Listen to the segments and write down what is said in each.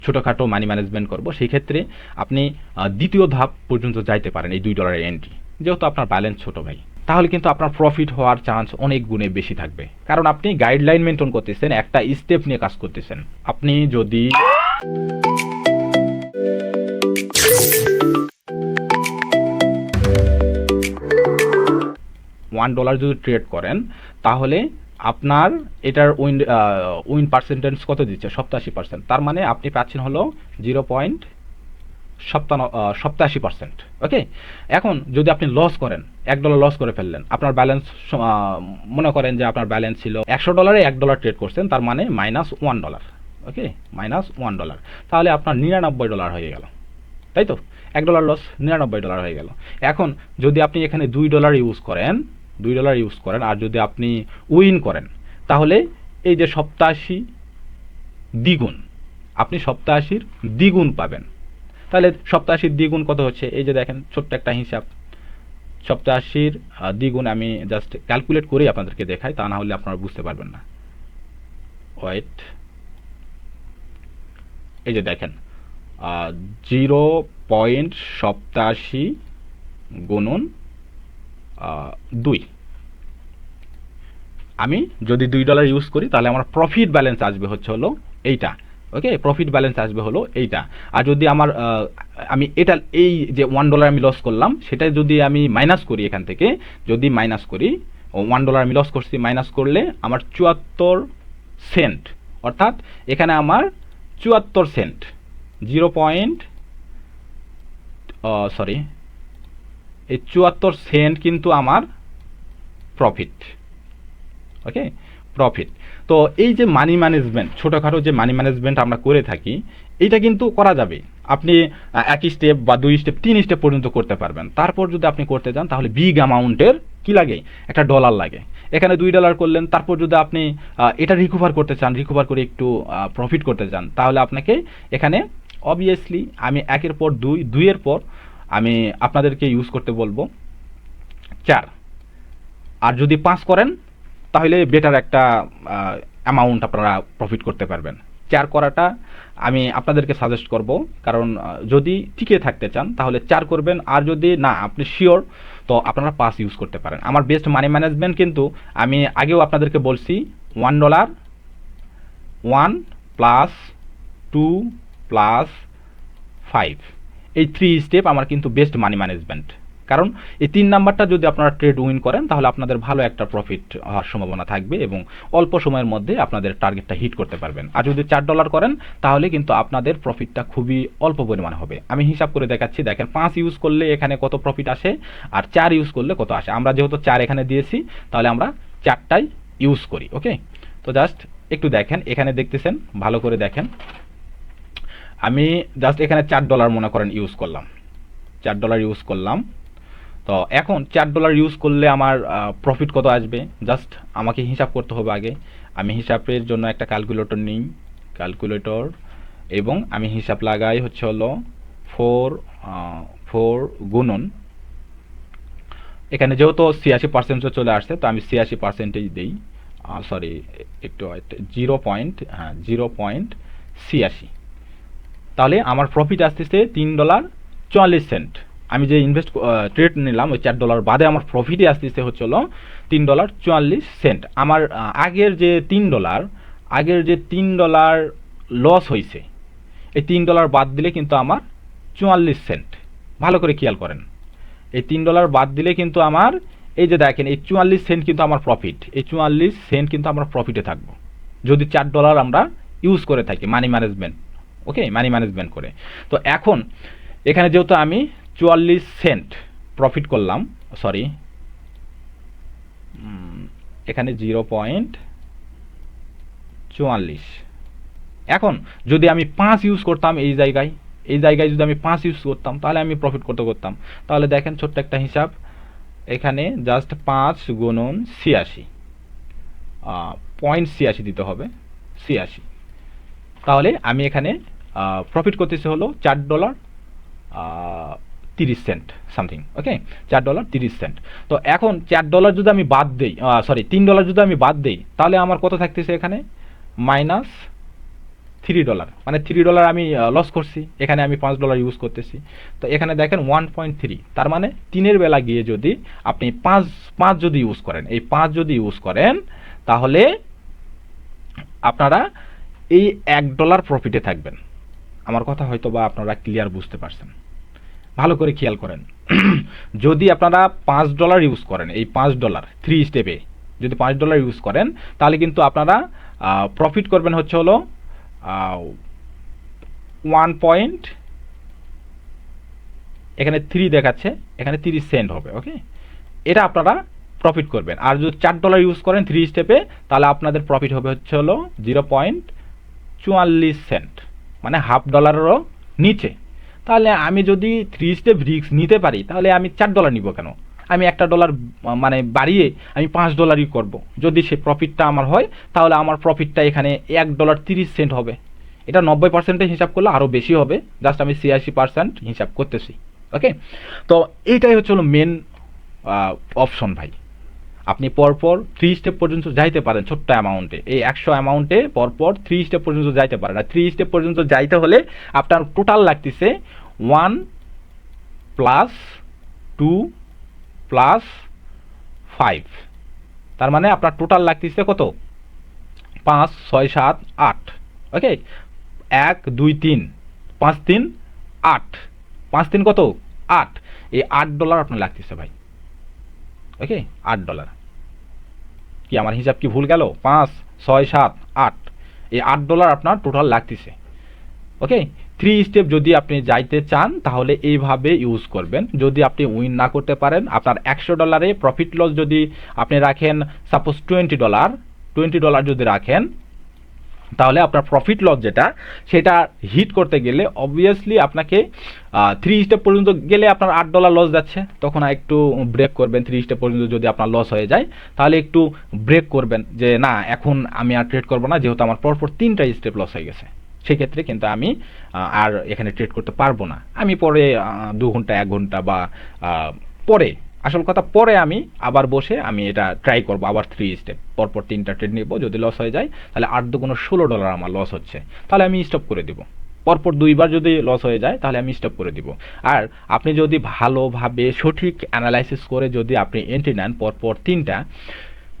ছোটোখাটো money management করব, সেই ক্ষেত্রে আপনি দ্বিতীয় ধাপ পর্যন্ত যাইতে পারেন এই $2 এন্ট্রি, যেহেতু আপনার ব্যালেন্স ছোট ভাই। তাহলে কিন্তু আপনার প্রফিট হওয়ার চান্স অনেক গুণে বেশি থাকবে, কারণ আপনি গাইডলাইন মেনটেন করতেছেন, একটা স্টেপ নিয়ে কাজ করতেছেন। আপনি যদি $1 যদি ট্রেড করেন, তাহলে আপনার এটার উইন পার্সেন্টেজ কত দিচ্ছে? 87%। তার মানে আপনি পাচ্ছেন হলো 0.87%। ওকে, এখন যদি আপনি লস করেন, $1 লস করে ফেললেন, আপনার ব্যালেন্স মনে করেন যে আপনার ব্যালেন্স ছিল $100, $1 ট্রেড করছেন, তার মানে -$1। ওকে, -$1, তাহলে আপনার $99 হয়ে গেল, তাই তো? $1 লস, $99 হয়ে গেল। এখন যদি আপনি এখানে $2 ইউজ করেন, আর যদি আপনি উইন করেন, তাহলে এই যে 87 দ্বিগুণ, আপনি 87-র দ্বিগুণ পাবেন। তাহলে 87-র দ্বিগুণ কত হচ্ছে? এই যে দেখেন, ছোট্ট একটা হিসাব, 87-র দ্বিগুণ আমি জাস্ট ক্যালকুলেট করেই আপনাদেরকে দেখাই, তা না হলে আপনারা বুঝতে পারবেন না। ওয়েট, এই যে দেখেন, 0.87 গুণন 2। আমি যদি $2 ইউজ করি, তাহলে আমার প্রফিট ব্যালেন্স আসবে হচ্ছে হলো এইটা। ওকে, প্রফিট ব্যালেন্স আসবে হলো এইটা। আর যদি আমার আমি এটা এই যে $1 আমি লস করলাম, সেটা যদি আমি মাইনাস করি এখান থেকে, যদি মাইনাস করি, $1 আমি লস করছি, মাইনাস করলে আমার 74 সেন্ট, অর্থাৎ এখানে আমার 74 সেন্ট, এই 74 সেন্ট কিন্তু আমার প্রফিট। ওকে, প্রফিট। তো এই যে মানি ম্যানেজমেন্ট, ছোটোখাটো যে মানি ম্যানেজমেন্ট আমরা করে থাকি, এইটা কিন্তু করা যাবে। আপনি 1 স্টেপ বা 2 স্টেপ 3 স্টেপ পর্যন্ত করতে পারবেন। তারপর যদি আপনি করতে যান, তাহলে বিগ অ্যামাউন্টের কি লাগে? একটা ডলার লাগে। এখানে $2 করলেন, তারপর যদি আপনি এটা রিকভার করতে চান, রিকভার করে একটু প্রফিট করতে চান, তাহলে আপনাকে এখানে অবভিয়াসলি আমি 1-এর পর 2, 2-এর পর আমি আপনাদেরকে ইউজ করতে বলবো 4। আর যদি 5 করেন, তাহলে বেটার একটা অ্যামাউন্ট আপনারা প্রফিট করতে পারবেন। 4 করাটা আমি আপনাদেরকে সাজেস্ট করব, কারণ যদি টিকে থাকতে চান তাহলে 4 করবেন, আর যদি না আপনি শিওর, তো আপনারা 5 ইউজ করতে পারেন। আমার বেস্ট মানি ম্যানেজমেন্ট কিন্তু আমি আগেও আপনাদেরকে বলছি, $1, 1 + 2 + 5, এই 3 স্টেপ আমার কিন্তু বেস্ট মানি ম্যানেজমেন্ট। কারণ এই 3 নাম্বারটা যদি আপনারা ট্রেড উইন করেন, তাহলে আপনাদের ভালো একটা প্রফিট হওয়ার সম্ভাবনা থাকবে এবং অল্প সময়ের মধ্যে আপনাদের টার্গেটটা হিট করতে পারবেন। আর যদি $4 করেন, তাহলে কিন্তু আপনাদের প্রফিটটা খুবই অল্প পরিমাণ হবে। আমি হিসাব করে দেখাচ্ছি, দেখেন 5 ইউজ করলে এখানে কত প্রফিট আসে, আর 4 ইউজ করলে কত আসে। আমরা যেহেতু 4 এখানে দিয়েছি, তাহলে আমরা 4টাই ইউজ করি। ওকে, তো জাস্ট একটু দেখেন, এখানে দেখতেছেন, ভালো করে দেখেন, আমি জাস্ট এখানে $4 মনে করেন ইউজ করলাম, $4 ইউজ করলাম। তো এখন $4 ইউজ করলে আমার প্রফিট কত আসবে? জাস্ট আমাকে হিসাব করতে হবে আগে। আমি হিসাবের জন্য একটা ক্যালকুলেটর নিই, এবং আমি হিসাব লাগাই হচ্ছে হলো 4 গুণন, এখানে যেহেতু 86% চলে আসছে, তো আমি 86%ই দিই, সরি একটু 0.86। তাহলে আমার প্রফিট আসতেছে $3.44। আমি যে ট্রেড নিলাম ওই $4 বাদে আমার প্রফিটই আসতেছে হচ্ছে হলো $3.44। আমার আগের যে $3 লস হয়েছে, এই $3 বাদ দিলে কিন্তু আমার 44 সেন্ট। ভালো করে খেয়াল করেন, এই $3 বাদ দিলে কিন্তু আমার, এই যে দেখেন, এই 44 সেন্ট কিন্তু আমার প্রফিট, এই 44 সেন্ট কিন্তু আমরা প্রফিটে থাকবো যদি $4 আমরা ইউজ করে থাকি মানি ম্যানেজমেন্ট। ওকে, মানি ম্যানেজমেন্ট করে। তো এখন এখানে যেহেতু আমি 44 সেন্ট প্রফিট করলাম, সরি এখানে 0.44। এখন যদি আমি 5 ইউজ করতাম, এই জায়গায় যদি আমি 5 ইউজ করতাম, তাহলে আমি প্রফিট করতাম। তাহলে দেখেন, ছোট্ট একটা হিসাব, এখানে জাস্ট 5 গুণন 86, 0.86 দিতে হবে, 86। তাহলে আমি এখানে প্রফিট করতেছি হলো $4.30 সামথিং। ওকে, $4.30। তো এখন $4 যদি আমি বাদ দেই, $3 যদি আমি বাদ দেই, তাহলে আমার কত থাকতেছে এখানে? $3, মানে $3 আমি লস করছি, এখানে আমি $5 ইউজ করতেছি। তো এখানে দেখেন 1.3, তার মানে 3-এর বেলা গিয়ে যদি আপনি 5 যদি ইউজ করেন, এই 5 যদি ইউজ করেন, তাহলে আপনারা এই $1 প্রফিটে থাকবেন। আমার কথা হয়তো বা আপনারা ক্লিয়ার বুঝতে পারছেন, ভালো করে খেয়াল করেন। যদি আপনারা $5 ইউজ করেন, এই $5 3 স্টেপে যদি $5 ইউজ করেন, তাহলে কিন্তু আপনারা প্রফিট করবেন হচ্ছে হলো 1. এখানে 3 দেখাচ্ছে, এখানে 30 সেন্ট হবে। ওকে, এটা আপনারা প্রফিট করবেন। আর যদি $4 ইউজ করেন 3 স্টেপে, তাহলে আপনাদের প্রফিট হবে হচ্ছে হলো 0.44 সেন্ট, মানে $0.50 নিচে। তাহলে আমি যদি 3 স্টেপ রিস্ক নিতে পারি, তাহলে আমি $4 নিব কেন? আমি $1 মানে বাড়িয়ে আমি $5 করব। যদি সে প্রফিটটা আমার হয়, তাহলে আমার প্রফিটটা এখানে $1.30 হবে। এটা 90% হিসাব করলে আরও বেশি হবে, জাস্ট আমি 86% হিসাব করতেছি। ওকে, তো এইটাই হচ্ছে হলো মেন অপশন ভাই। আপনি পরপর 3 স্টেপ পর্যন্ত যাইতে পারেন ছোট্ট অ্যামাউন্টে, এই 100 অ্যামাউন্টে পরপর 3 স্টেপ পর্যন্ত যাইতে পারেন। আর 3 স্টেপ পর্যন্ত যাইতে হলে আপনার টোটাল লাগতেছে 1 + 2 + 5, তার মানে আপনার টোটাল লাগতেছে কত? 5, 6, 7, 8। ওকে, 1, 2, 3, 5, 3, 8, 5, 3 কত? 8। এই $8 আপনার লাগতেছে ভাই। ওকে, $8। কি আমার হিসাব কি ভুল গেল? 5, 6, 7, 8, এই $8 আপনার টোটাল লাগতেছে। ওকে, 3 স্টেপ যদি আপনি যাইতে চান, তাহলে এইভাবে ইউজ করবেন। যদি আপনি উইন না করতে পারেন, আপনার $100 প্রফিট লস যদি আপনি রাখেন, সাপোজ $20 যদি রাখেন, তাহলে আপনার প্রফিট লস যেটা, সেটা হিট করতে গেলে অবভিয়াসলি আপনাকে 3 স্টেপ পর্যন্ত গেলে আপনার $8 লস যাচ্ছে, তখন একটু ব্রেক করবেন। 3 স্টেপ পর্যন্ত যদি আপনার লস হয়ে যায়, তাহলে একটু ব্রেক করবেন, যে না এখন আমি আর ট্রেড করবো না, যেহেতু আমার পরপর 3টা স্টেপ লস হয়ে গেছে। সেক্ষেত্রে কিন্তু আমি আর এখানে ট্রেড করতে পারবো না। আমি পরে 2 ঘন্টা 1 ঘন্টা বা পরে, আসল কথা পরে আমি আবার বসে আমি এটা ট্রাই করব, আবার 3 স্টেপ পরপর 3টা ট্রেড নিব। যদি লস হয়ে যায়, তাহলে 8 দুগুণ $16 আমার লস হচ্ছে, তাহলে আমি স্টপ করে দিব। পরপর 2বার যদি লস হয়ে যায়, তাহলে আমি স্টপ করে দিব। আর আপনি যদি ভালোভাবে সঠিক অ্যানালাইসিস করে যদি আপনি এন্ট্রি নেন, পরপর 3টা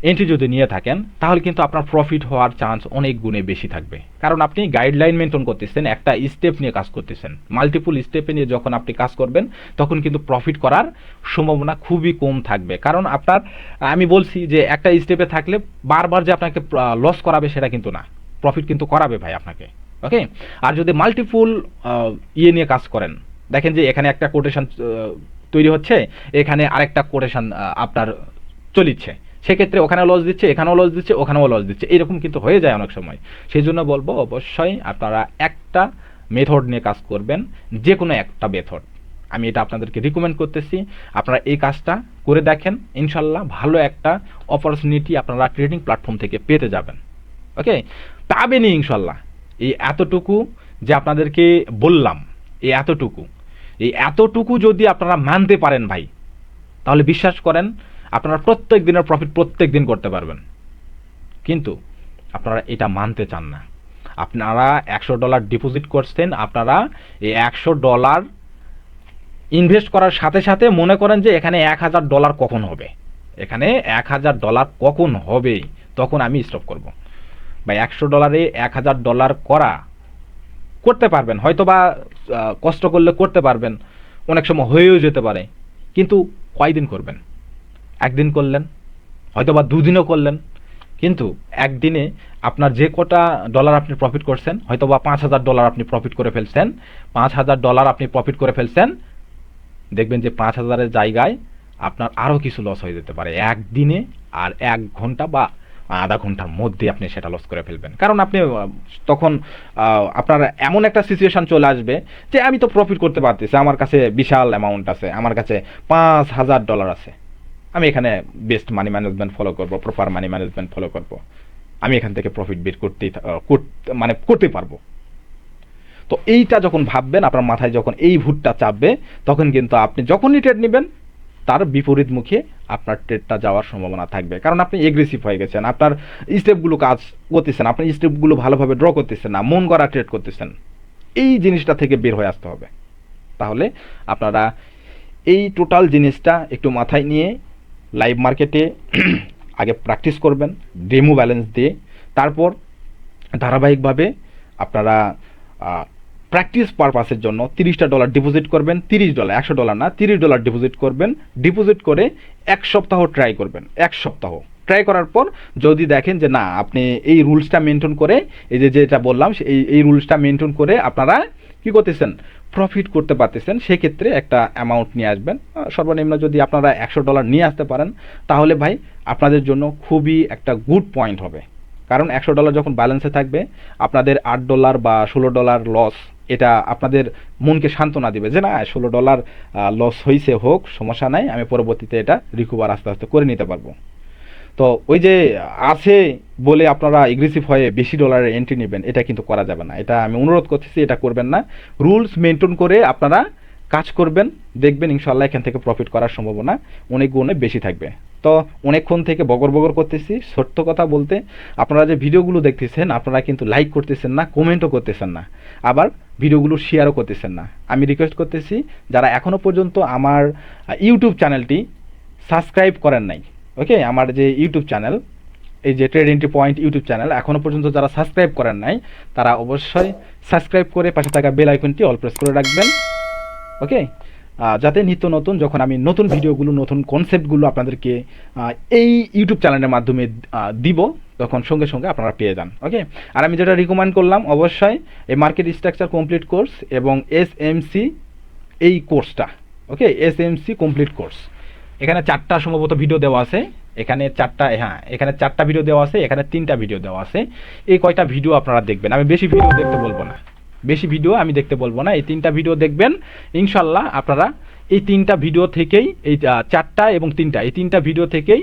এন্ট্রি যদি নিয়ে থাকেন, তাহলে কিন্তু আপনার প্রফিট হওয়ার চান্স অনেক গুণে বেশি থাকবে। কারণ আপনি গাইডলাইন মেনটেন করতেছেন, একটা স্টেপ নিয়ে কাজ করতেছেন। মাল্টিপল স্টেপে নিয়ে যখন আপনি কাজ করবেন, তখন কিন্তু প্রফিট করার সম্ভাবনা খুবই কম থাকবে। কারণ আপনার, আমি বলছি যে একটা স্টেপে থাকলে বারবার যে আপনাকে লস করাবে সেটা কিন্তু না, প্রফিট কিন্তু করাবে ভাই আপনাকে। ওকে, আর যদি মাল্টিপল নিয়ে কাজ করেন, দেখেন যে এখানে একটা কোটেশন তৈরি হচ্ছে, এখানে আরেকটা কোটেশন আপনার চলিচ্ছে, সেক্ষেত্রে ওখানেও লস দিচ্ছে, এখানেও লস দিচ্ছে, ওখানেও লস দিচ্ছে, এরকম কিন্তু হয়ে যায় অনেক সময়। সেই জন্য বলবো অবশ্যই আপনারা একটা মেথড নিয়ে কাজ করবেন, যে কোনো একটা মেথড। আমি এটা আপনাদেরকে রিকমেন্ড করতেছি, আপনারা এই কাজটা করে দেখেন, ইনশাল্লাহ ভালো একটা অপরচুনিটি আপনারা ট্রেডিং প্ল্যাটফর্ম থেকে পেতে যাবেন। ওকে, পাবেনই ইনশাল্লাহ। এই এতটুকু যে আপনাদেরকে বললাম, এই এতটুকু যদি আপনারা মানতে পারেন ভাই, তাহলে বিশ্বাস করেন আপনারা প্রত্যেক দিনের প্রফিট প্রত্যেক দিন করতে পারবেন। কিন্তু আপনারা এটা মানতে চান না। আপনারা $100 ডিপোজিট করছেন, আপনারা এই $100 ইনভেস্ট করার সাথে সাথে মনে করেন যে এখানে $1000 কখন হবে, এখানে $1000 কখন হবে, তখন আমি স্টপ করব। বা $100 $1000 করতে পারবেন, হয়তো বা কষ্ট করলে করতে পারবেন, অনেক সময় হয়েও যেতে পারে, কিন্তু কয়দিন করবেন? একদিন করলেন, হয়তো বা 2 দিনও করলেন, কিন্তু একদিনে আপনার যে কটা ডলার আপনি প্রফিট করছেন, হয়তো বা $5000 আপনি প্রফিট করে ফেলছেন, $5000 আপনি প্রফিট করে ফেলছেন, দেখবেন যে 5000-এর জায়গায় আপনার আরও কিছু লস হয়ে যেতে পারে একদিনে, আর 1 ঘন্টা বা আধা ঘন্টার মধ্যে আপনি সেটা লস করে ফেলবেন। কারণ আপনি তখন আপনার এমন একটা সিচুয়েশন চলে আসবে যে আমি তো প্রফিট করতে পারতেছি, আমার কাছে বিশাল অ্যামাউন্ট আছে, আমার কাছে $5000 আছে, আমি এখানে বেস্ট মানি ম্যানেজমেন্ট ফলো করব, প্রপার মানি ম্যানেজমেন্ট ফলো করব, আমি এখান থেকে প্রফিট বের করতে পারবো। তো এইটা যখন ভাববেন, আপনার মাথায় যখন এই ভূতটা চাপবে, তখন কিন্তু আপনি যখনই ট্রেড নেবেন, তার বিপরীতমুখী আপনার ট্রেডটা যাওয়ার সম্ভাবনা থাকবে, কারণ আপনি এগ্রেসিভ হয়ে গেছেন, আপনার স্টেপগুলো কাজ করতেছেন, আপনি স্টেপগুলো ভালোভাবে ড্র করতেছেন না, মন গড়া ট্রেড করতেছেন। এই জিনিসটা থেকে বের হয়ে আসতে হবে। তাহলে আপনারা এই টোটাল জিনিসটা একটু মাথায় নিয়ে লাইভ মার্কেটে আগে প্র্যাকটিস করবেন ডেমো ব্যালেন্স দিয়ে, তারপর ধারাবাহিকভাবে আপনারা প্র্যাকটিস পারপাসের জন্য $30 ডিপোজিট করবেন, $30 $100 না, $30 ডিপোজিট করবেন। ডিপোজিট করে 1 সপ্তাহ ট্রাই করবেন। 1 সপ্তাহ ট্রাই করার পর যদি দেখেন যে না, আপনি এই রুলসটা মেনটেন করে, এই যে যেটা বললাম এই রুলসটা মেনটেন করে আপনারা কী করতেছেন, প্রফিট করতে পারতেছেন, সেক্ষেত্রে একটা অ্যামাউন্ট নিয়ে আসবেন। সর্বনিম্ন যদি আপনারা $100 নিয়ে আসতে পারেন, তাহলে ভাই আপনাদের জন্য খুবই একটা গুড পয়েন্ট হবে। কারণ $100 যখন ব্যালেন্সে থাকবে, আপনাদের $8 বা $16 লস, এটা আপনাদের মনকে সান্ত্বনা দিবে যে না, $16 লস হয়েছে, হোক, সমস্যা নাই, আমি পরবর্তীতে এটা রিকভার আস্তে আস্তে করে নিতে পারবো। তো ওই যে আছে বলে আপনারা এগ্রেসিভ হয়ে বেশি ডলারের এন্ট্রি নেবেন, এটা কিন্তু করা যাবে না। এটা আমি অনুরোধ করতেছি, এটা করবেন না। রুলস মেনটেন করে আপনারা কাজ করবেন, দেখবেন ইনশাল্লাহ এখান থেকে প্রফিট করার সম্ভাবনা অনেক গুণে বেশি থাকবে। তো অনেকক্ষণ থেকে বগর বগর করতেছি। সত্য কথা বলতে, আপনারা যে ভিডিওগুলো দেখতেছেন, আপনারা কিন্তু লাইক করতেছেন না, কমেন্টও করতেছেন না, আবার ভিডিওগুলো শেয়ারও করতেছেন না। আমি রিকোয়েস্ট করতেছি, যারা এখনও পর্যন্ত আমার ইউটিউব চ্যানেলটি সাবস্ক্রাইব করেন নাই, ওকে, আমার যে ইউটিউব চ্যানেল, এই যে trade entry point YouTube channel, এখনও পর্যন্ত যারা সাবস্ক্রাইব করেন নাই, তারা অবশ্যই সাবস্ক্রাইব করে পাশে থাকা বেল আইকনটি অল প্রেস করে রাখবেন, ওকে, যাতে নিত্য নতুন যখন আমি নতুন ভিডিওগুলো, নতুন কনসেপ্টগুলো আপনাদেরকে এই ইউটিউব চ্যানেলের মাধ্যমে দিব, তখন সঙ্গে সঙ্গে আপনারা পেয়ে যান, ওকে। আর আমি যেটা রিকমেন্ড করলাম, অবশ্যই এই মার্কেট স্ট্রাকচার কমপ্লিট কোর্স এবং এসএমসি এই কোর্সটা, ওকে, এসএমসি কমপ্লিট কোর্স। এখানে 4টা সম্ভবত ভিডিও দেওয়া আছে, এখানে 4টা, হ্যাঁ, এখানে 4টা ভিডিও দেওয়া আছে, এখানে 3টা ভিডিও দেওয়া আছে। এই কয়টা ভিডিও আপনারা দেখবেন, আমি বেশি ভিডিও দেখতে বলবো না, বেশি ভিডিও আমি দেখতে বলবো না, এই 3টা ভিডিও দেখবেন। ইনশাল্লাহ আপনারা এই 3টা ভিডিও থেকেই, এই 4টা এবং 3টা, এই 3টা ভিডিও থেকেই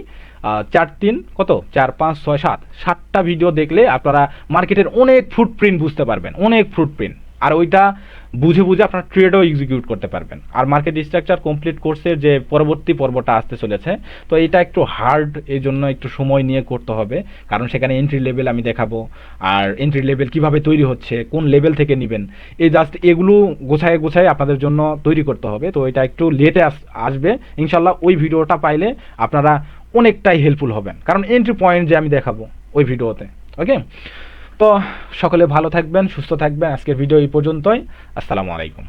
4 3 কত 4 5 6 7 7টা ভিডিও দেখলে আপনারা মার্কেটের অনেক ফুটপ্রিন্ট বুঝতে পারবেন, অনেক ফুটপ্রিন্ট। আর ওইটা বুঝে বুঝে আপনার ট্রেডও এক্সিকিউট করতে পারবেন। আর মার্কেট স্ট্রাকচার কমপ্লিট কোর্সের যে পরবর্তী পর্বটা আসতে চলেছে, তো এটা একটু হার্ড, এই জন্য একটু সময় নিয়ে করতে হবে, কারণ সেখানে এন্ট্রি লেভেল আমি দেখাবো, আর এন্ট্রি লেভেল কিভাবে তৈরি হচ্ছে, কোন লেভেল থেকে নেবেন, এই জাস্ট এগুলো গোছায় গোছায় আপনাদের জন্য তৈরি করতে হবে। তো এটা একটু লেটে আসবে ইনশাল্লাহ। ওই ভিডিওটা পাইলে আপনারা অনেকটাই হেল্পফুল হবেন, কারণ এন্ট্রি পয়েন্ট যে আমি দেখাবো ওই ভিডিওতে, ওকে। তো সকলে ভালো থাকবেন, সুস্থ থাকবেন। আজকের ভিডিও এই পর্যন্তই। আসসালামু আলাইকুম।